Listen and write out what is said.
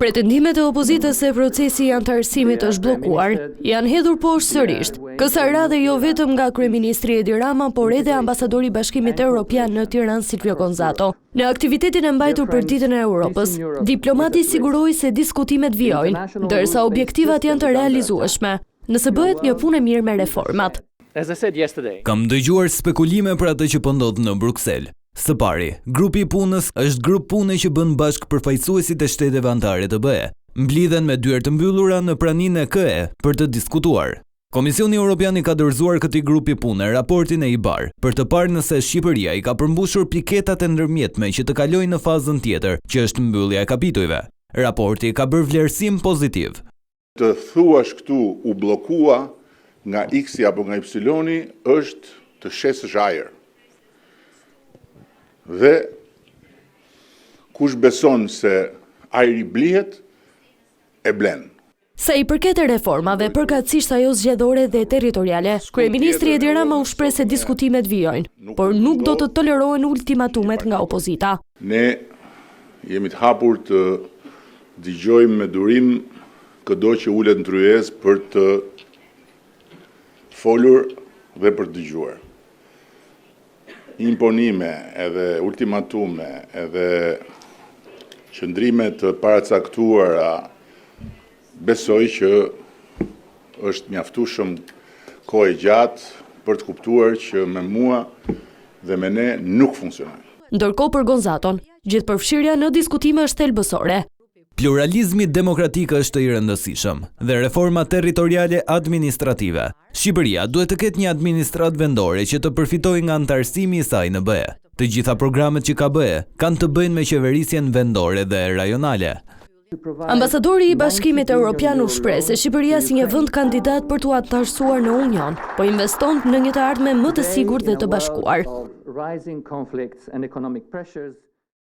Pretendimet e opozitës se procesi i antarësimit është bllokuar janë hedhur poshtë sërish. Kësaj radhe jo vetëm nga kryeministri Edi Rama, por edhe ambasadori i Bashkimit Evropian në Tiranë Silvio Gonzato. Në aktivitetin e mbajtur për Ditën e Europës, diplomati siguroi se diskutimet vijojnë, ndërsa objektivat janë të realizueshme, nëse bëhet një punë e mirë me reformat. Kam dëgjuar spekulime për atë që po ndodh në Bruksel. Së pari, grupi i punës është grup pune që bën bashkë përfaqësuesit e shteteve anëtare të BE. Mblidhen me dyert të mbyllura në praninë e KE për të diskutuar. Komisioni Evropian i ka dorëzuar këtij grupi pune raportin e IBAR për të parë nëse Shqipëria i ka përmbushur piketat e ndërmjetme që të kalojnë në fazën tjetër, që është mbyllja e kapitujve. Raporti ka bërë vlerësim pozitiv. Të thuash këtu u bllokua nga X-i apo nga Y-i është të shesësh ajër. Dhe kush beson se ajri blihet, e blen. Sa i përket reformave, përkatësisht ajo zgjedhore dhe territoriale, kryeministri Edi Rama u shpreh se diskutimet vijojnë, por nuk do të tolerohen ultimatumet nga opozita. Ne jemi të hapur të dëgjojmë me durim çdo që ulet në tryezë për të folur dhe për të dëgjuar. Imponime, edhe ultimatume, edhe qëndrime të paracaktuara, besoj që është mjaftueshëm kohë e gjatë për të kuptuar që me mua dhe me ne nuk funksionon. Ndërkohë për Gonzaton, gjithëpërfshirja në diskutime është thelbësore. Pluralizmi demokratik është i rëndësishëm dhe reforma territoriale administrative. Shqipëria duhet të ketë një administratë vendore që të përfitojë nga antarësimi i saj në BE. Të gjitha programet që ka BE kanë të bëjnë me qeverisjen vendore dhe rajonale. Ambasadori i Bashkimit Evropian u shpreh se Shqipëria si një vend kandidat për t'u antarësuar në Union, po investon në një të ardhme më të sigurt dhe të bashkuar.